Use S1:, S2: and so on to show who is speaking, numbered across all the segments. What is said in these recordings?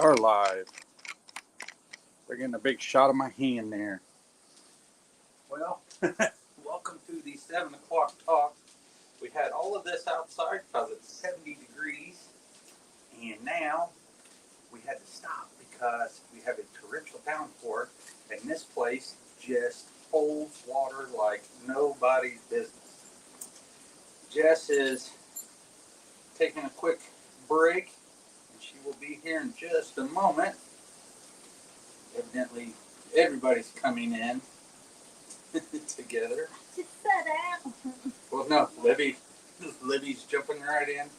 S1: are live. They're getting a big shot of my hand there. Well, welcome to the 7 o'clock talk. We had all of this outside because it's 70 degrees. And now we had to stop because we have a torrential downpour. And this place just holds water like nobody's business. Jess is taking a quick break. She will be here in just a moment. Evidently, everybody's coming in together.
S2: Just set out.
S1: Well, no, Libby's jumping right in.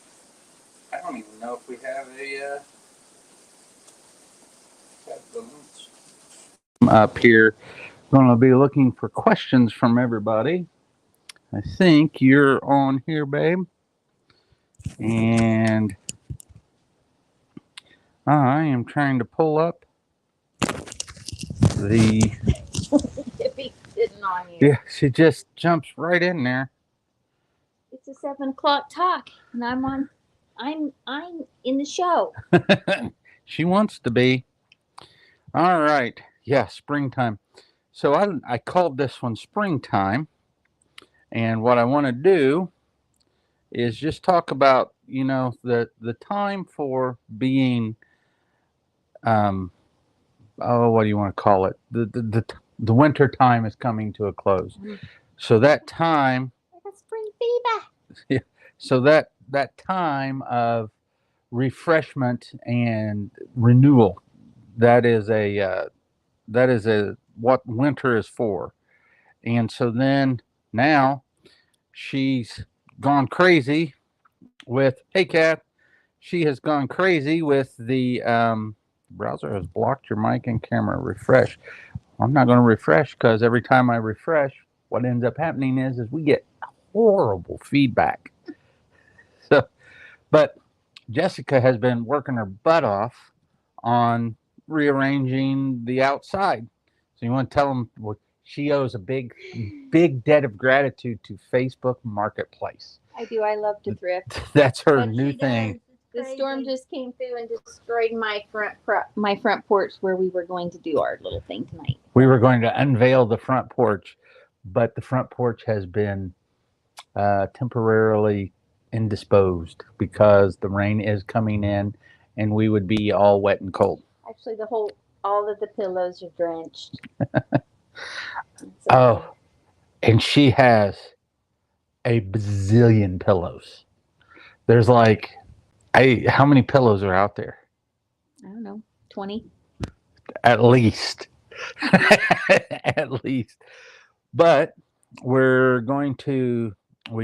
S1: I don't even know if we have a balloons. Up here, going to be looking for questions from everybody. I think you're on here, babe. And I am trying to pull up the.
S2: Debbie's sitting on you.
S1: Yeah, she just jumps right in there.
S2: It's a 7 o'clock talk, and I'm in the show.
S1: She wants to be. All right. Yeah, springtime. So I called this one springtime, and what I want to do is just talk about the time for being what do you want to call it? The winter time is coming to a close. So that time,
S2: Like a spring fever.
S1: yeah, so that time of refreshment and renewal, that is what winter is for. And so then now she's gone crazy with, hey Kat, she has gone crazy with the browser has blocked your mic and camera. Refresh. I'm not going to refresh because every time I refresh, what ends up happening is we get horrible feedback. So, but Jessica has been working her butt off on rearranging the outside. So you want to tell them what she owes a big debt of gratitude to Facebook Marketplace.
S2: I do. I love to thrift.
S1: That's her
S2: But
S1: new
S2: she
S1: thing.
S2: The storm just came through and destroyed my front porch where we were going to do our little thing tonight.
S1: We were going to unveil the front porch, but the front porch has been temporarily indisposed because the rain is coming in and we would be all wet and cold.
S2: Actually, all of the pillows are drenched.
S1: Oh, and she has a bazillion pillows. There's like, how many pillows are out there?
S2: I don't know, 20?
S1: At least. At least. But we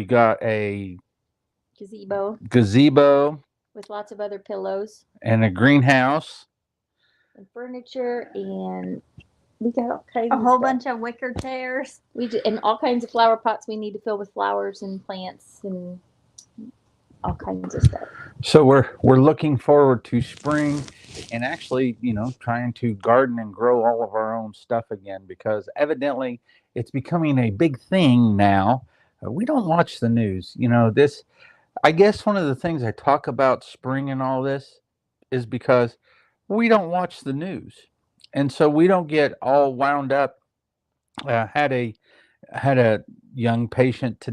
S1: got a gazebo
S2: with lots of other pillows
S1: and a greenhouse
S2: and furniture, and we got all kinds of
S3: whole
S2: stuff.
S3: bunch of wicker chairs.
S2: And all kinds of flower pots we need to fill with flowers and plants and all kinds of stuff.
S1: So we're looking forward to spring and actually, trying to garden and grow all of our own stuff again, because evidently it's becoming a big thing now. We don't watch the news. I guess one of the things I talk about spring and all this is because we don't watch the news. And so we don't get all wound up. Had a young patient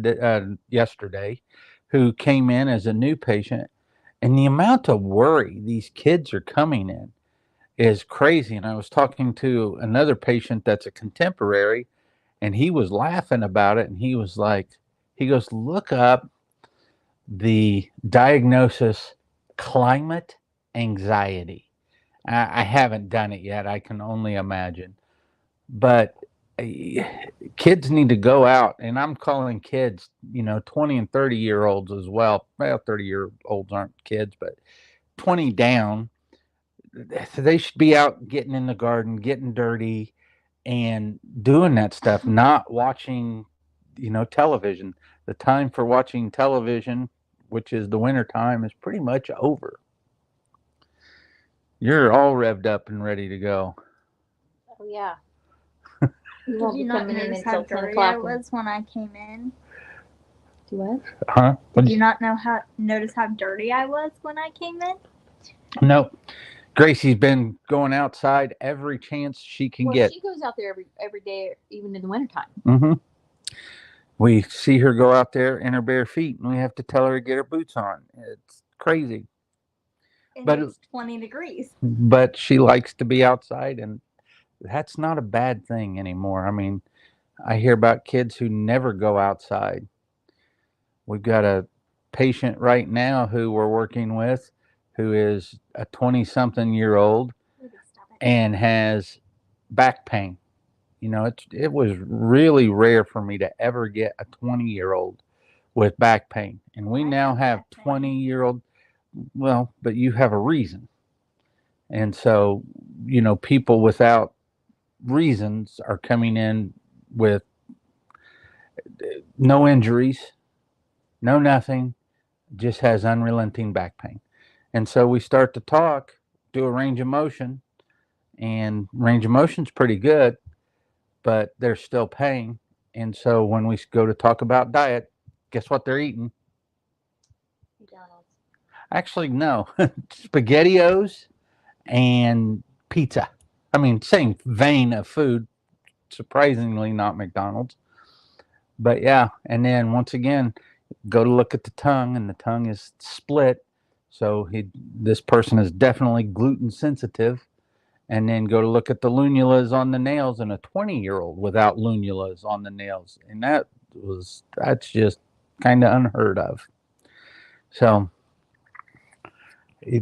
S1: yesterday who came in as a new patient, and the amount of worry these kids are coming in is crazy. And I was talking to another patient that's a contemporary, and he was laughing about it. And he goes, look up the diagnosis, climate anxiety. I haven't done it yet. I can only imagine. But kids need to go out, and I'm calling kids, 20 and 30-year-olds as well. Well, 30-year-olds aren't kids, but 20 down. They should be out getting in the garden, getting dirty, and doing that stuff, not watching, television. The time for watching television, which is the winter time, is pretty much over. You're all revved up and ready to go.
S2: Oh, yeah.
S3: Did you not notice how dirty I was when I came in?
S2: Do what?
S1: Huh?
S3: Did you not notice how dirty I was when I came in?
S1: No, Gracie's been going outside every chance she can get.
S2: She goes out there every day, even in the wintertime.
S1: Mm-hmm. We see her go out there in her bare feet, and we have to tell her to get her boots on. It's crazy.
S3: But it's 20 degrees.
S1: But she likes to be outside, and that's not a bad thing anymore. I mean, I hear about kids who never go outside. We've got a patient right now who we're working with who is a 20-something-year-old and has back pain. You know, it was really rare for me to ever get a 20-year-old with back pain. And we now have 20-year-old, well, but you have a reason. And so, you know, people without reasons are coming in with no injuries, no nothing, just has unrelenting back pain. And so we start to talk, do a range of motion, and range of motion's pretty good, but there's still pain. And so when we go to talk about diet, guess what they're eating?
S2: McDonald's.
S1: Actually, no. SpaghettiOs and pizza. I mean, same vein of food, surprisingly not McDonald's. But yeah, and then once again, go to look at the tongue, and the tongue is split. So this person is definitely gluten sensitive. And then go to look at the lunulas on the nails, and a 20-year-old without lunulas on the nails. And that's just kind of unheard of. So I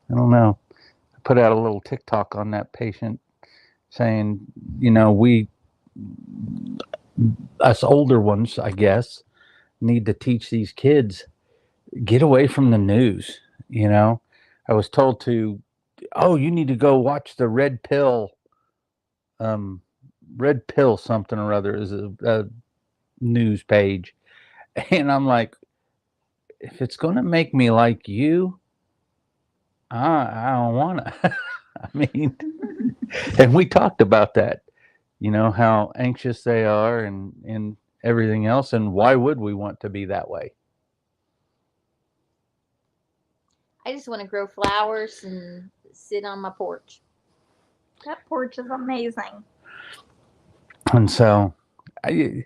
S1: don't know. I put out a little TikTok on that patient saying, you know, us older ones, I guess, need to teach these kids, get away from the news. You know, I was told to, oh, you need to go watch the red pill something or other is a news page. And I'm like, if it's going to make me like you, I don't want to. I mean, and we talked about that, you know, how anxious they are and everything else. And why would we want to be that way?
S2: I just want to grow flowers and sit on my porch.
S3: That porch is amazing.
S1: And so I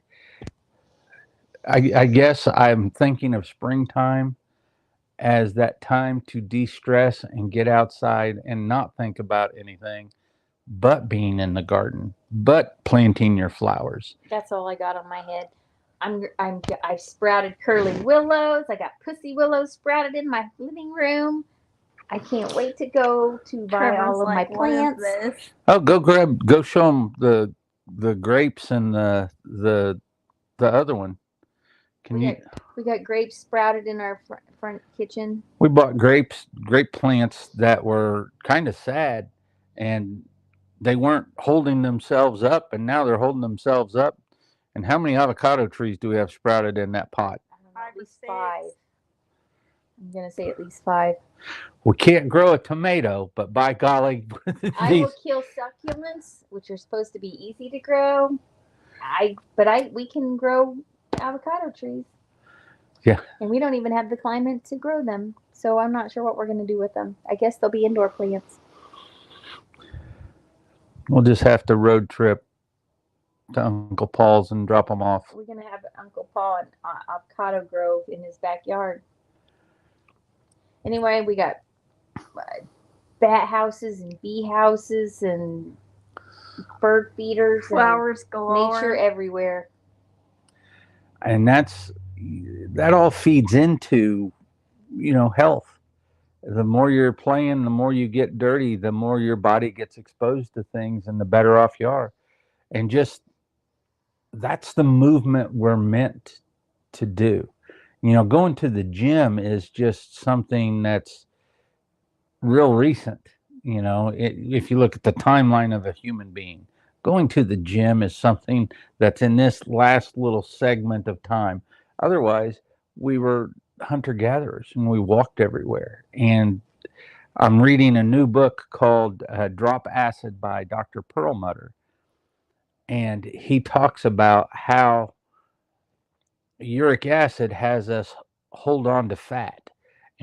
S1: guess I'm thinking of springtime as that time to de-stress and get outside and not think about anything but being in the garden, but planting your flowers.
S2: That's all I got on my head. I've sprouted curly willows. I got pussy willows sprouted in my living room. I can't wait to go to buy all of my plants.
S1: Oh, go show them the grapes and the other one.
S2: We got grapes sprouted in our front kitchen.
S1: We bought grape plants that were kind of sad, and they weren't holding themselves up, and now they're holding themselves up. And how many avocado trees do we have sprouted in that pot?
S2: I don't know, at least 5. I'm going to say at least 5.
S1: We can't grow a tomato, but by golly.
S2: I will kill succulents, which are supposed to be easy to grow. We can grow avocado trees.
S1: Yeah.
S2: And we don't even have the climate to grow them. So I'm not sure what we're going to do with them. I guess they'll be indoor plants.
S1: We'll just have to road trip to Uncle Paul's and drop them off.
S2: We're going to have Uncle Paul an avocado grove in his backyard. Anyway, we got bat houses and bee houses and bird feeders.
S3: Flowers galore.
S2: Nature everywhere.
S1: And that all feeds into, you know, health. The more you're playing, the more you get dirty, the more your body gets exposed to things, and the better off you are. And just that's the movement we're meant to do. You know, going to the gym is just something that's real recent. You know, if you look at the timeline of a human being, going to the gym is something that's in this last little segment of time. Otherwise, we were hunter-gatherers and we walked everywhere. And I'm reading a new book called Drop Acid by Dr. Perlmutter. And he talks about how uric acid has us hold on to fat.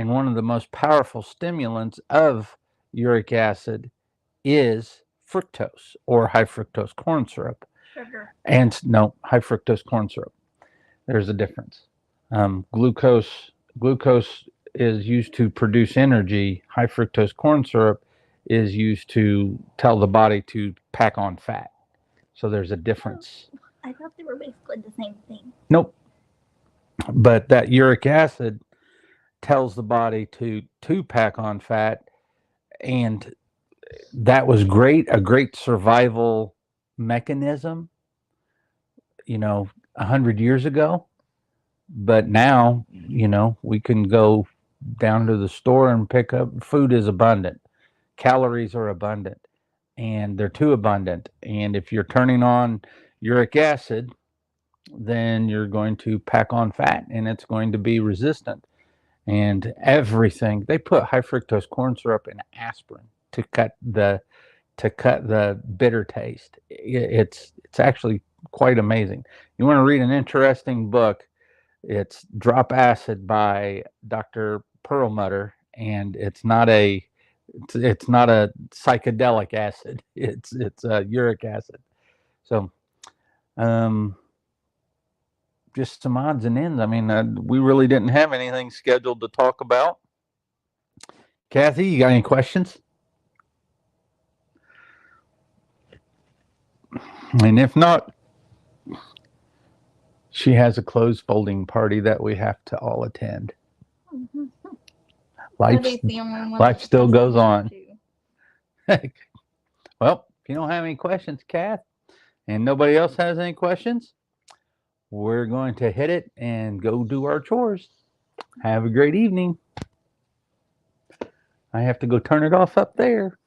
S1: And one of the most powerful stimulants of uric acid is fructose, or high fructose corn syrup.
S3: Sugar.
S1: And no, high fructose corn syrup. There's a difference. Glucose is used to produce energy. High fructose corn syrup is used to tell the body to pack on fat. So there's a difference.
S3: I thought they were basically the same thing.
S1: Nope. But that uric acid tells the body to pack on fat, and that was a great survival mechanism, 100 years ago. But now, we can go down to the store and pick up food is abundant. Calories are abundant, and they're too abundant. And if you're turning on uric acid, then you're going to pack on fat, and it's going to be resistant. And everything, they put high fructose corn syrup in aspirin to cut the bitter taste. It's actually quite amazing. You want to read an interesting book? It's Drop Acid by Dr. Perlmutter, and it's not a psychedelic acid. It's a uric acid. So, just some odds and ends. I mean, we really didn't have anything scheduled to talk about. Kathy, you got any questions? And if not, she has a clothes folding party that we have to all attend.
S3: Mm-hmm.
S1: Life still goes on. Well, if you don't have any questions, Kath, and nobody else has any questions, we're going to hit it and go do our chores. Have a great evening. I have to go turn it off up there.